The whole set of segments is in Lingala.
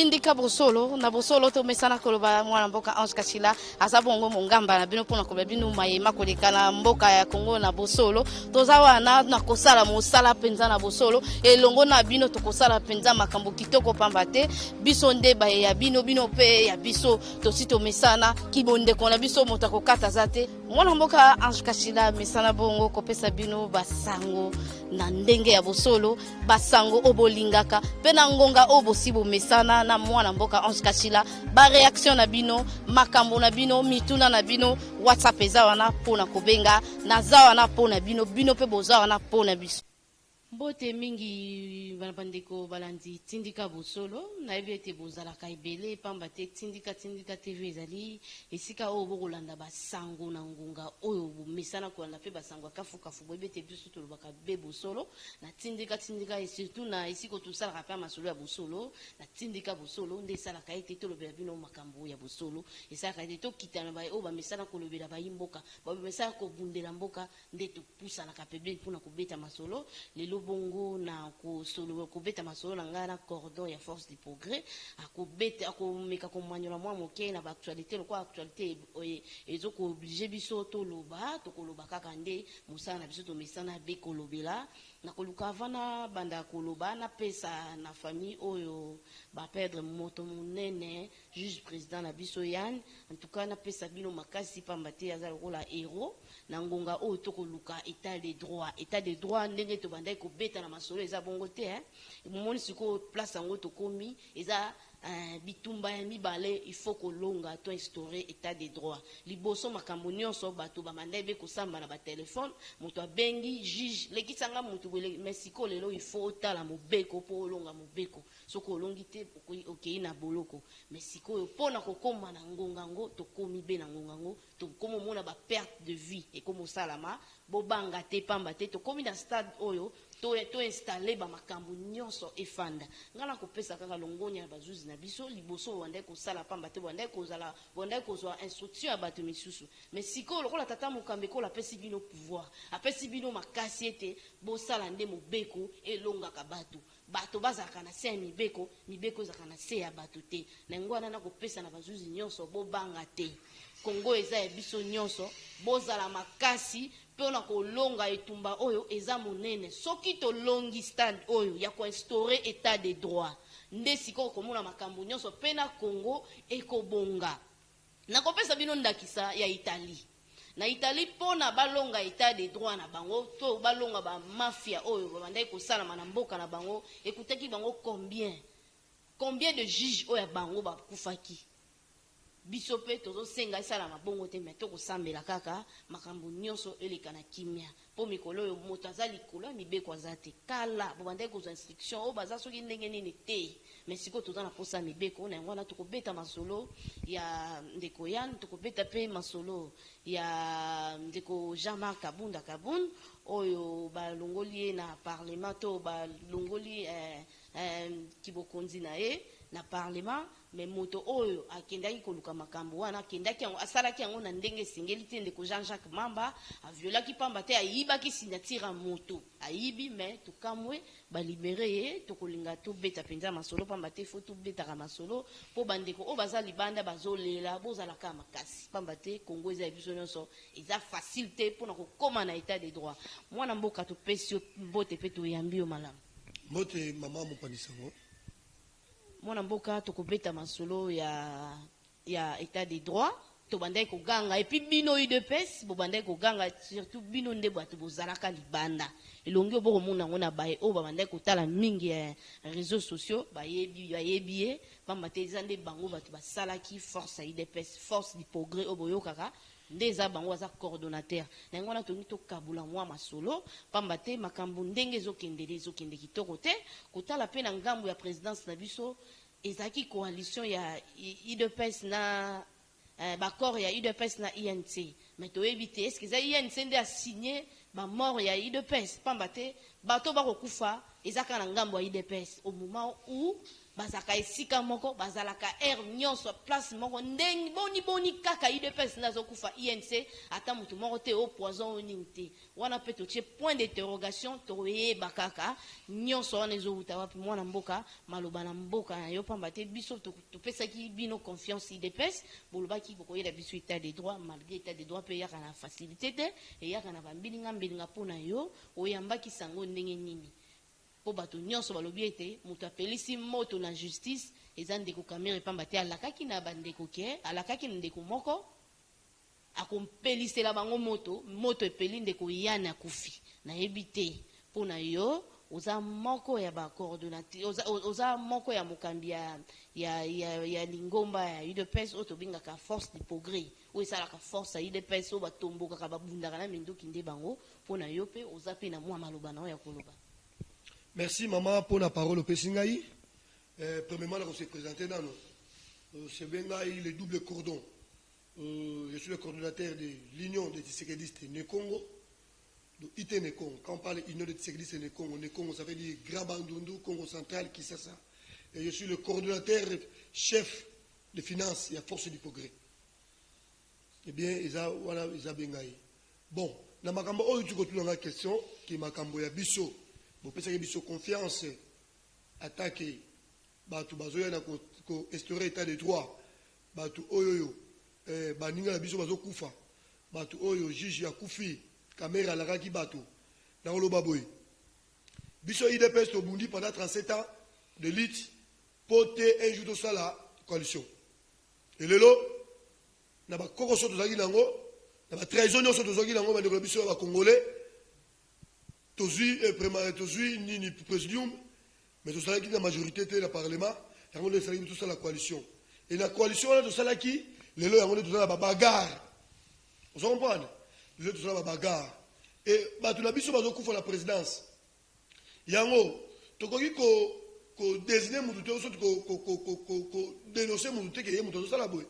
tindika bosolo na bosolo to mesana koloba mwana mboka Ange Kachila azabongo mongamba na bino pona koloba bino mayema kolekana mboka ya Kongo na bosolo tozawa na kosala mosala penza na bosolo elongo na bino tokosala penza makambo kitoko pambate biso ndeba ya bino pe ya biso tosito mesana kibonde kona biso motako kata zate mwana mboka Ange Kachila mesana bongo kopesa bino basango na ndenge ya bosolo basango obolingaka pe na ngonga obosibo mesana na mwana mboka Ange Kachila ba reaction na bino makambo na bino mituna na bino WhatsApp ezawa na pona kobenga na zawa na pona bino pe bozawa na pona biso mbote mingi bandeko balandi tindika bosolo na ebete bozala kaibele pamba te tindika TV ezali esika oyo bokolanda basango na ngunga oyo mesana kolanda pe basango kafu ebete biso tolobaka be bosolo na tindika et surtout na esiko tosala ka masolo ya bosolo na tindika bosolo nde sala ka ete tolobela bino makambo ya bosolo esala ka ete tokitana ba oyo ba mesana kolobela ba yimboka ba mesana ko bundela mboka nde topusa na ka pebe mpona kobeta masolo lelo bongo na ko solo ko beta masolo na ngana cordon ya force du progrès akobeta akomeka ko manyola mwa moke na ba actualité lokwa actualité ezoko obligé biso to loba to koloba kaka nde musana na biso to mesana be kolobela na koluka vana banda koloba na pesa na famille oyo ba perdre moto munene juge président na biso Yann en tout cas na pesa bino makasi pambate ya zalokola héros na ngonga oyo to koluka état de droit ndenge to banda ko beta na masolo eza bongo te moni siko place yango to komi eza bitumba ya mibale il faut kolonga to instaurer état de droit liboso makambo nyonso bato ba mandebe ko samba na ba téléphone moto abengi juge lekisanga moto bele mesiko lelo il faut tala mobeko po longa mobeko soko longi te okei na boloko mesiko yo pona kokoma na ngongango to komi be na ngongango to komo mona ba perte de vie et komo salama bobanga te pamba te to komi na stade oyo to installer ba makambo nyonso efanda ngala kopesa kaka longonya bazuzi na biso liboso wande ko sala pamba te wande ko zo instruction ya bato misusu mais siko lokola tata mokambe ko la pesi bino pouvoir apesi bino makasi ete bo sala nde mobeko elonga ka bato bazaka na se mibeko zaka na se ya bato te na ngwana na kopesa na bazuzi nyonso bo banga te Kongo eza ya biso nyonso bozala makasi pona kolonga etumba oyo eza monene soki to longi stand oyo ya ko instaurer état de droit nde siko komona makambo nyonso pena Kongo ekobonga na kopesa bino ndakisa ya Italie na Italie pona balonga état de droit na bango to balonga ba mafia oyo bandai ko sala na mboka na bango ekutaki bango combien de juges oyo bango ba kufaki biso pe tozo senga isala mabongo te meto ko sambela kaka makambo nyonso eleka na kimia po mikolo yo moto azali kolo mibeko azate kala bobande ko instruction o baza soki ndenge nini te mais siko toza na posa mibeko na ngwana to ko beta masolo ya ndeko Yann to ko beta pe masolo ya ndeko Jean-Marc Kabunda oyo ba longoli na parlement to ba longoli kibokonzi na na parlement mais moto oyo akendaki koluka makambo wana akendaki yango asalaki yango na ndenge singeli te ndeko Jean-Jacques Mamba aviolaki pamba te ayibaki signature moto ayibi mais tukamwe ba libéré to kolinga to beta penza masolo pamba te faut to beta ka masolo po bandeko o baza libanda bazolela bozala ka makasi pamba te Kongo eza biso nyonso eza facile te pona ko koma na état de droit mwana mboka to pesio bote pe to yambio malamu mote mama mopanisango mwana mboka tokobeta masolo ya état de droit to bandai ko ganga et puis bino UDPS bo bandai ko ganga surtout bino nde bato bozalaka libanda elongi oboko mona ngona bae o ba bandai ko tala mingi ya réseaux sociaux bayebi pamba te zande bango bato basalaki force ya UDPS force du progrès oboyo kaka ndeza bango aza coordonnateur na ngona tongi to kabula mwa masolo pamba te makambo ndenge ezokende kitoko te kotala pe na ngambo ya présidence na biso ezaki coalition ya UDPS na bakor ya UDPS na INC mais to éviter est-ce que ça INC nde a signé ba mort ya UDPS pamba te bato ba kokufa ezaka na ngambo ya UDPS au moment où bazaka esika moko bazalaka air nyonso place moko ndenge boni kaka IDPS nazo kufa INC ata mutu moko te au poison oningte wana pe to point d'interrogation to yeba kaka nyonso wana ezobuta wapi mwana mboka maloba na mboka na yo pamba te biso to pesaki bino confiance IDPS bolobaki bokoyela biso état de droit malgré état de droit pe yaka na facilité te e yaka na bambilinga pona yo oyambaki sango ndenge nini po bato nyonso balobi ete moto apelisi moto na justice eza ndeko kamere pamba te alakaki na bandeko ke alakaki na ndeko moko akompelisela bango moto epeli ndeko yana akufi nayebi te mpona yo oza moko ya bacoordonnateur oza moko ya mokambi ya lingomba ya UDPS oyo tobengaka force du progrès oyo esalaka force ya UDPS oyo batombokaka babundaka na minduki nde bango mpona yo mpe oza mpe na mwa maloba na oyo ya koloba. Merci maman pour la parole au Pessingaï. Premièrement, on s'est présenté dans c'est Bengaï, le double cordon. Je suis le coordonnateur de l'Union des Tshisekidistes Nekongo, de IT Nekongo. Quand on parle d'Union des Tshisekidistes Nekongo, Nekongo ça veut dire Grand Bandundu, Congo central, Kisasa. Et je suis le coordonnateur chef de finances et à force du progrès. Eh bien, voilà, Isa Bengaï. Bon, dans ma cambo, tu continues la question, qui est ma cambo ya biso. Vous pensez que confiance attaquer batu bazoya na ko instaurer état de droit batu oyoyo baninga na biso bazo kufa batu oyo juge ya kufi caméra la raki batu na oloba boy biso IDPS to bundi pendant 37 ans de lutte porter un jour de ça la coalition et lelo na ba koko soto zaki nango na ba trahison soto zaki nango ba de biso ba congolais tozui ni présidium mais tout ça qui la majorité de la parlement yango le sala tout ça la coalition et la coalition là tout ça là qui les lois yango tout ça la bagarre vous comprenez le tout ça la bagarre et ba tout la biso bazo kufa la présidence yango tokoki ko désigner mutu te soto ko dénoncer mutu te ke mutu tout ça la boy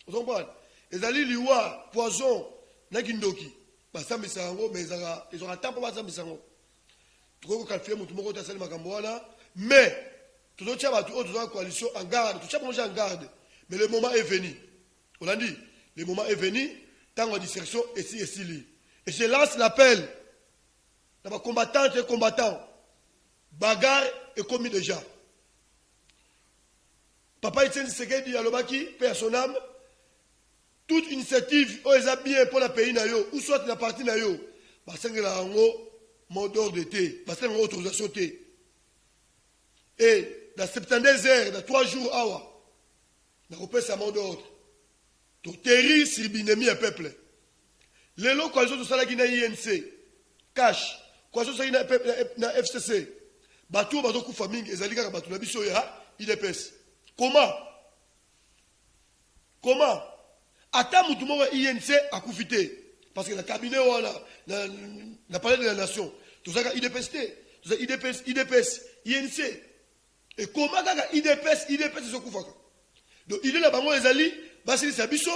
vous comprenez ezali liwa poison na kindoki basambisa yango mais ils auront temps pour basambisa yango toko qualifier mutu moko tasali makambo wana mais tout autre batu autre coalition en garde tout ça bon en garde mais le moment est venu on a dit le moment est venu tant en dissertation ici et je lance l'appel dans les combattantes et combattants bagarre est commis déjà papa Etienne Tshisekedi alobaki paix à son âme. Toute initiative où est bien pour le pays ou soit la partie nayo, parce que la mot d'ordre thé, parce que autorisation thé. Et dans 72 heures, dans 3 jours, awa, na repère sa mot d'ordre. To terri sur binemi un peuple. Les lots coalition de ça qui na INC, cash, coalition ça na FCC, bateau bateau coup famille, ezali kaka bateau na biso ya IDPS. Comment? Ata mutu moko INC a confité parce que le cabinet n'a parlé de la nation tout ça IDPS tout ça IDPS INC et comment kaka IDPS se kufaka donc il est là bango ezali basi sa biso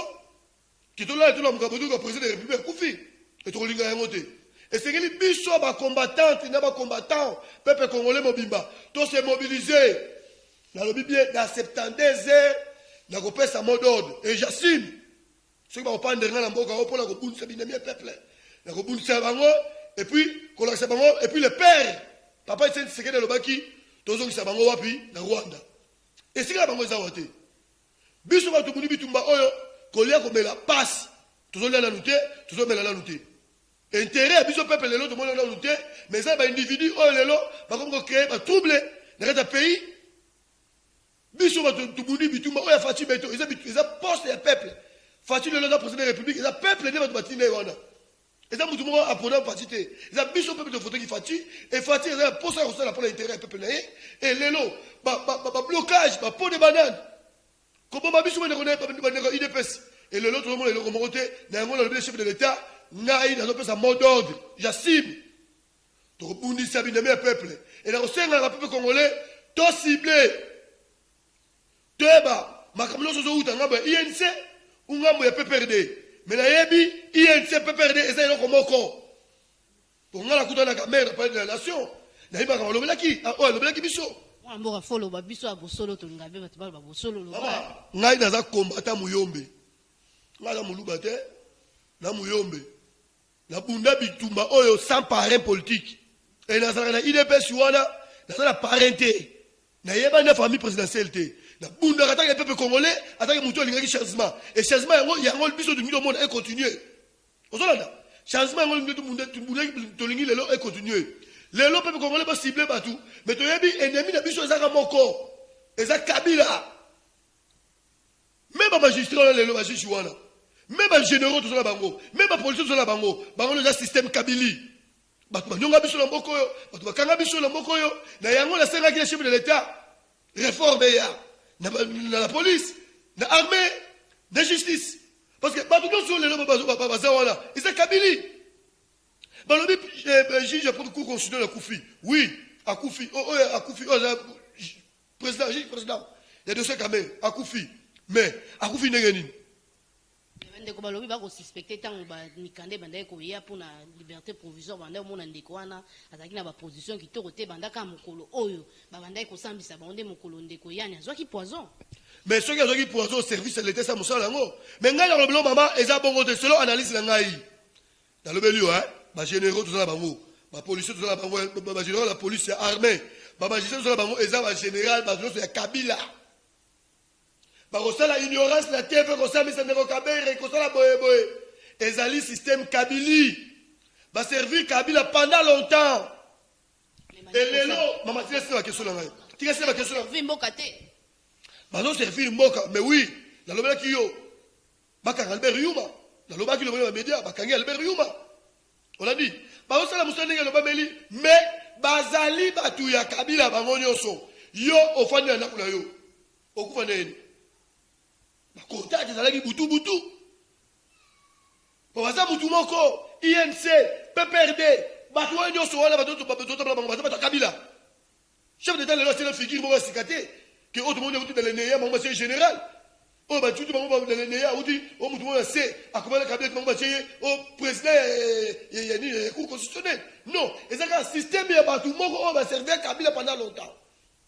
qui to là mukabodo ko président de la République kufi et to linga yango te et c'est que biso ba combattante na ba combattant peuple congolais mobimba to se mobiliser na lobi bien dans 72 heures na ko pesa mot d'ordre et j'assume ceux qui vont prendre dans mboka pour la kobunisa binemi peuple la kobunisa bango et puis kolakisa bango et puis le père papa Etienne Tshisekedi lobaki tozongisa bango wapi na Rwanda et c'est que la bango ezawate biso ba tumuni bitumba oyo kolia komela passe tozolia na nuté tozomela na nuté intérêt biso peuple lelo to mona na nuté mais ça ba individu oyo lelo ba ko créer ba trouble dans le pays biso ba tumuni bitumba oyo fati beto ils poste ya peuple Fati le président de la République, il a peuple de votre matinée. Et ça, nous avons appris à Fatité. Il a mis son peuple de photo qui Fati. Et Fati, il a posé pour l'intérêt du peuple. Et l'élo, blocage, pot de banane. Comment ma biche de IDPS? Et le l'autre, le remonté, le chef de l'État, n'a pas sa mot d'ordre. J'assume. Donc, on dit ça, il a un peuple. Et là, au sein de la peuple congolais, tout ciblé. Teba, ma caméra sur le INC. Ungambo ya PPRD mais na yebi INC PPRD eza eloko moko pour ngala kutana kamera parler de la nation na yeba ka lobelaki biso mboka folo ba biso abosolo to ngabe batibala ba bosolo lo mama ngai naza combattant muyombe ngai na muluba te na muyombe na bunda bitumba oyo sans parrain politique et nazalaka na IDPS wana naza na parenté na yeba na famille présidentielle te na bunda kataka peuple congolais ataka mutu alingaki changement et changement yango biso de milieu monde et continuer ozolanda changement yango ndu bunda tolingi lelo et continuer lelo peuple congolais ba cibler batu mais to yebi ennemi na biso ezaka moko eza Kabila même ba magistrat lelo ba juge wana même ba généraux to la bango même ba policiers to la bango le système Kabili batu nyonga biso na mboko yo batu bakanga biso na mboko yo na yango na senga ki chef de l'état réforme ya na la police na armée na justice parce que batu nyonso lelo baza wana eza Kabili balobi juge pour cour constitutionnel akufi oui akufi akufi président il y a dossier quand même akufi mais akufi ndenge nini ndeko balobi ba ko suspecter tango ba mikande banda ko ya pour na liberté provisoire banda mona ndeko wana azaki na ba position kitoko te banda ka mokolo oyo ba banda ko sambisa ba onde mokolo ndeko yani azwaki poison mais ceux qui azwaki poison au service de l'état ça musala ngo mais ngai na lobelo mama eza bongo te selon analyse na ngai na lobeli hein ba généraux tout ça bango ba policiers tout ça bango ba généraux la police armée ba magistrat tout ça bango eza ba général ba ya Kabila ba kosala ignorance na TV kosamisa ndeko Kabere kosala boye ezali système Kabili ba servir Kabila pendant longtemps et lelo mama tia c'est la question là ngai tia c'est la question là vimboka te ba non servir mboka mais oui la lobela ki yo ba kanga Albert Yuma la loba ki lobela média ba kanga Albert Yuma on a dit ba osala musane ngelo ba meli mais bazali batu ya Kabila bango nyonso yo ofandi na kula yo okufa neni bakota ezalaki butu po baza mutu moko INC PPRD batu oyo nyonso wana bato baza Kabila chef d'état lelo c'est la figure moko sikate que autre monde uti beleneya bango c'est général o batutu bango beleneya uti o mutu moko c'est akomana Kabila bango batie o président yani cour constitutionnel non ezaka système ya batu moko o ba servir Kabila pendant longtemps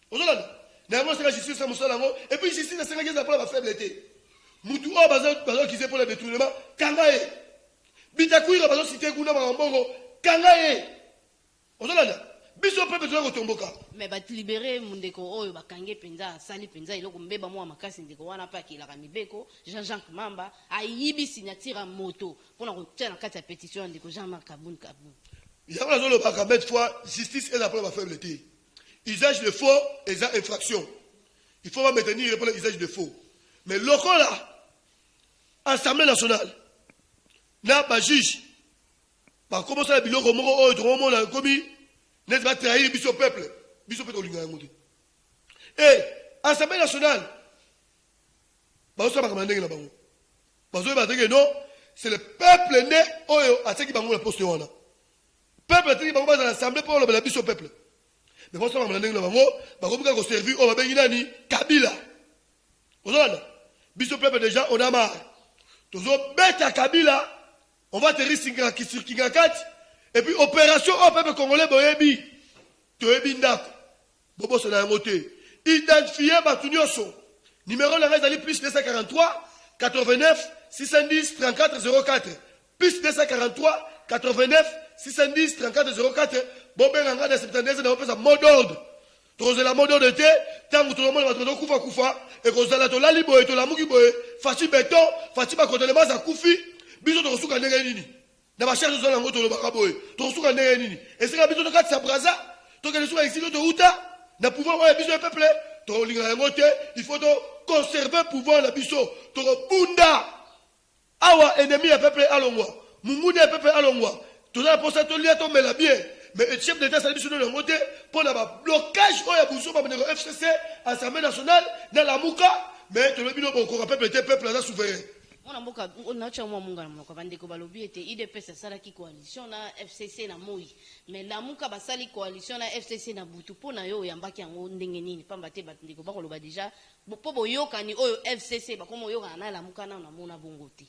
ozolanda na ngo c'est la justice musala ngo et puis justice na senga ngeza pour la faiblesse mutu o bazo qui c'est pour le détournement kangae bitakuira bazo cité kuna bango kangae ozolanda biso pepe to ko tomboka mais ba libérer mundeko oyo bakange penza sali penza iloko mbeba mwa makasi ndeko wana pa kilaka mibeko Jean-Jacques Mamba ayibi signature moto pona ko tena kati ya pétition ndeko Jean-Marc Kabun ya la zolo ba mettre fois justice est la pour la faiblesse usage de faux et infraction il faut pas maintenir pour l'usage de faux mais local là Assemblée nationale na ba juge ba commencer la biloko moko oyo to mona komi n'est pas trahir biso peuple olinga yango te et Assemblée nationale ba osaba ka mandenge na bango ba zo ba teke non c'est le peuple né oyo ateki bango na poste wana peuple ateki bango dans l'assemblée pour le biso peuple mais ba osaba ka mandenge na bango ba komika ko servir o ba bengi nani Kabila ozona biso peuple déjà on a marre tozo beta Kabila on va te risquer qui sur Kingakat et puis opération au peuple congolais boyebi toyebi ndako bobo sona yangote identifier batunyoso numéro la reste ali plus 243 89 610 34 04 plus 243 89 610 34 04 bobenga na 72 na opesa mot d'ordre tozo la mot d'ordre te tangu tout le monde va kufa kufa et kozala to lali boye to lamuki boye faci beton faci ba kotelema za kufi biso to suka ndenge nini na ba cherche zona ngoto lo bakaboye to suka ndenge nini esika biso to katisa braza to kele suka ici to uta na pouvoir wa biso peuple to linga ngote il faut to conserver pouvoir la biso to bunda awa ennemi ya peuple alongwa munguni ya peuple alongwa to na posa to lia to mela bien mais le chef d'état ça biso no ngote pour na ba blocage oya buso ba ndeko FCC Assemblée nationale na la muka mais to le bino bon ko peuple te peuple là souverain on a mboka on a chama munga na mboka bandeko balobi ete IDPS sala ki coalition na FCC na moi mais la muka basali coalition na FCC na butu pona yo yambaki yango ndenge nini pamba te bandeko ba koloba déjà po boyoka ni oyo FCC ba komo yoka na la muka na mona bongo te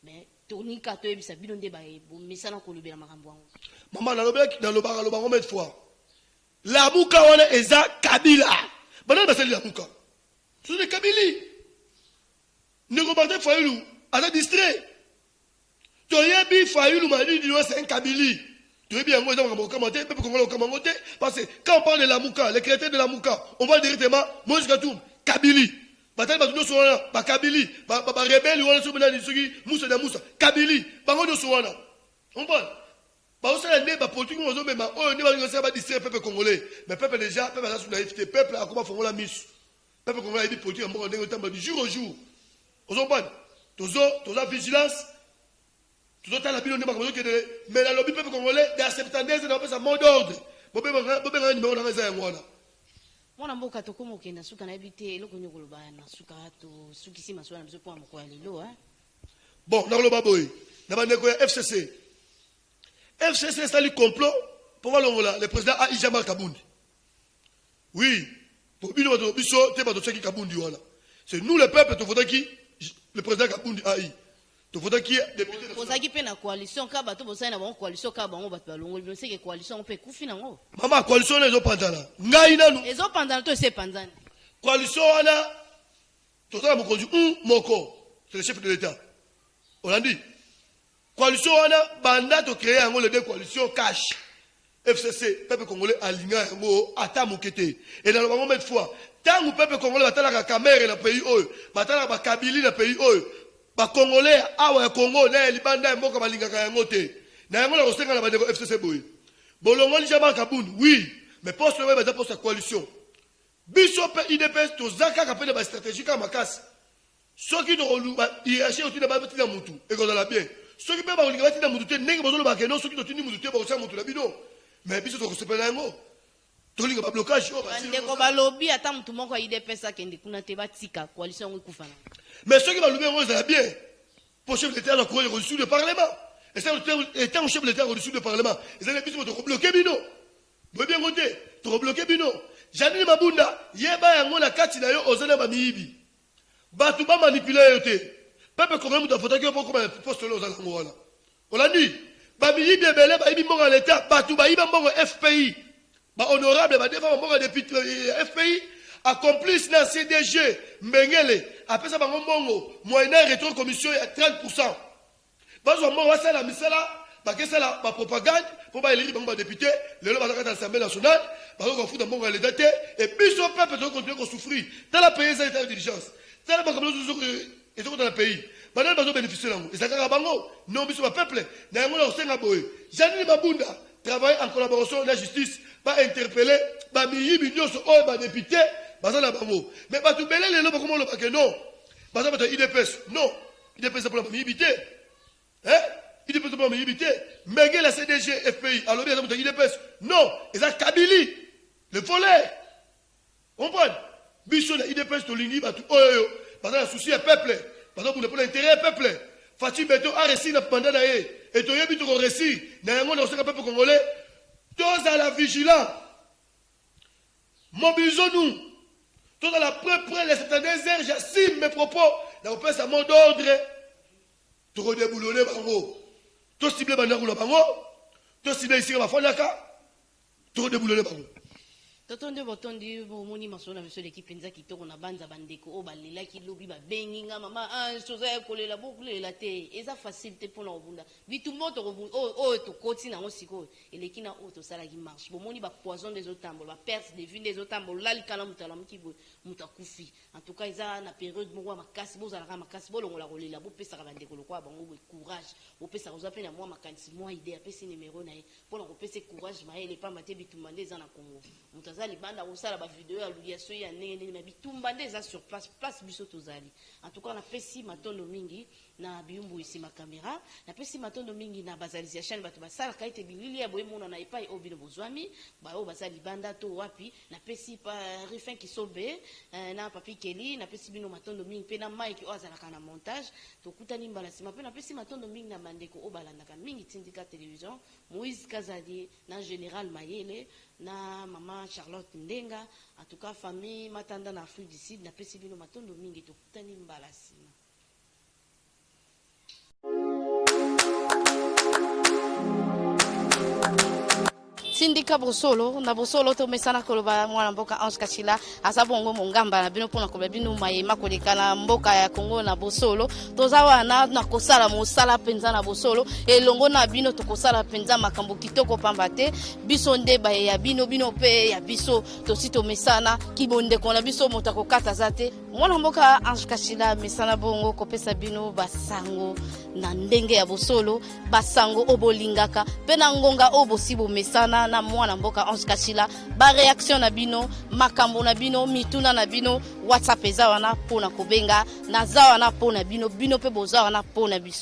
mais tonika to ebisa bino nde ba misana kolobela makambo yango mama na lobeki na lobaka lobango met fois la muka wana eza Kabila Banana basali la muka. Ce sont des Kabylie. Nego Martin Fayoulou, à la distrait. Toyebi Fayoulou m'a dit c'est un Kabylie. Tu es bien, moi, on commenter, peuple congolais, on commenter, parce que quand on parle de la Mouka, les chrétiens de la Mouka, on parle directement, moi, je suis Kabylie. Bataille, bah, nous là, bah, Kabylie, bah, rebelle, on a sur le Moussa de Moussa, Kabylie, bah, on est là. On parle. Bah, on s'est bah, politique, on mais on est pas distrait, peuple congolais. Mais peuple déjà, peuple a sous naïveté, peuple a comment faire la mise. Peuple congolais a dit politique, on est au temps du jour au jour. On parle. Tous la vigilance. Mais la lobby peuple congolais, dans 70 ans, on a un mot d'ordre. Mwana mboka tokoma okenda suka na habité eloko nyoko loba na suka to sukisi maswana biso po amoko ya lelo hein. Bon, na loba boy, na bandeko ya FCC. FCC c'est le complot pour voir le président Aïjamar Kabundi. Oui, pour bino bato biso te bato tsaki Kabundi wana. C'est nous le peuple to voter qui le président Kabundi AI. To voter qui député. Ozaki pe na coalition ka bato bosai na bon coalition ka bango bato balongo biso ke coalition pe kufi nango. Mama coalition ezo pandana. Ngai nanu. Ezo pandana to se panzana. Coalition wana to tala mokonzi moko, c'est le chef de l'État. On a dit coalition wana banda to créer yango le deux coalitions cash. FCC peuple congolais aligna yango ata mokete. Et dans le moment de fois, tant peuple congolais batala ka caméra na pays oyo, batala ba Kabylie na pays oyo. Ba Congolais awa ya Congo na libanda mboka balingaka yango te. Na yango la kosenga na bandeko FCC boy. Bolongo Aïjamar Kabundi, oui, mais poste le ba poste coalition. Biso pe IDPS to zaka ka pe ba stratégie ka makasi. Soki to oluba hiérarchie otina ba tina mutu e ko la bien. Soki pe ba olinga tina mutu te ndenge bozolo ba keno soki to tini mutu te ba ko mutu la bino. Mais biso to ko sepela yango. To linga ba blocage o ba. Ndeko ba lobby ata mutu moko ya IDPS akende kuna te batika coalition ngikufana. Mais ceux qui vont louer, ça bien. Pour le chef de l'État, on a reçu le Parlement. Et ça, étant chef de l'État, on a reçu le Parlement. Ils avaient dit que tu bloqué Bino. Vous bien compter. Tu bloqué Bino. Janine Mabunda, Yeba Yango la Katinayo, Ozana Bamibi. Batouba manipulé yote. Peuple quand même, il faut que pour comment poste là aux Alangoana. On l'a dit. Bamibi, Bébélé, Baïbi Mong à l'État, Batouba, Iba Mong FPI. Bah honorable, bah défend Mong à député FPI. Accomplice dans CDG, Mengele, après ça, Bango, moyen rétro commission à 30%. Parce que moi, c'est la misala, parce que c'est la propagande, pour pas élire les députés, les lois de l'Assemblée nationale, parce qu'on fout dans mon réalité, et puis son peuple doit continuer à souffrir. Dans la pays, c'est une diligence. Dans la banque, ils sont dans le pays. Maintenant, ils ont bénéficié de l'angle. Et ça, c'est un bango. Non, mais c'est un peuple. Dans le monde, c'est un boy. Janine Mabunda travaille en collaboration avec la justice, pas interpeller, pas miyi, mignon, oh, député. Mais pas tout belé les lois comment le paquet non. Parce que IDPS non. IDPS c'est pour la mibité. Hein? IDPS pour la mibité. Mais la CDG FPI alors bien ça IDPS non. Et ça Kabylie le volet. On prend. Bicho la IDPS to lingi ba tout oyo. Parce que le souci est peuple. Parce que pour l'intérêt peuple. Fatih Beto a réussi na pendant na et to yebi to réussi. Na yango na osaka peuple congolais. Tous à la vigilance. Mobilisons-nous. Tout dans la près les 72 heures, j'assume mes propos. Dans le pays, à mot d'ordre. Tu redéboulonnes, bango. Tu cibles bango, bango. Tu cibles ici, ma fonaka. Tu redéboulonnes, bango. Totonde botondi bomoni masona monsieur l'équipe nza kitoko na banza bandeko o balela ki lobi ba benginga mama chose ya kolela bokulela te eza facilité pour na obunda bitu moto o to koti na ngosiko eleki na o to sala ki marche bomoni ba poison des otambo ba perte des vues des otambo lali kala mutala mkibo mutakufi en tout cas eza na période mo makasi bozala ka makasi bolongola kolela bo pesa ka bandeko lokwa bango courage bo pesa ko zapena moi makanisi moi idée apesi numéro na ye pour ko pesa courage maele pa mate bitumande za na Congo zali banda osala ba vidéo ya luliation ya nene na bitumba ndeza sur place biso tozali en tout cas na pesi matondo mingi na biumbu ici ma caméra na pesi matondo mingi na bazalisation bato basala kaite bilili ya boyemona na epai obino bozwami ba o bazali banda to wapi na pesi pa Rifin Kisobe na Papi Kelly na pesi bino matondo mingi pe na Mike o azala kana montage to kutani mbala sima pe na pesi matondo mingi na bandeko o balandaka mingi tindika télévision Moïse Kazadi na Général Mayele na maman Charlotte Ndenga en tout cas famille matanda na Afrique du Sud na pesi bino matondo mingi to kutani mbala sima. Sindika Bosolo na Bosolo to mesana koloba mwana mboka Ange Kachila aza bongo mongamba na bino pona koloba bino mayema koleka na mboka ya Kongo na Bosolo toza wana na kosala mosala penza na Bosolo elongo na bino tokosala penza makambo kitoko pamba te biso ndeba ya bino pe ya biso tosito mesana kibonde kona biso moto kokata zate mwana mboka Ange Kachila mesana bongo kopesa bino basango na ndenge ya Bosolo basango obolingaka pe na ngonga obosibo mesana na mwana mboka Ange Kachila ba reaction na bino makambo na bino mituna na bino WhatsApp eza wana pona kobenga na za wana pona bino pe boza wana pona biso.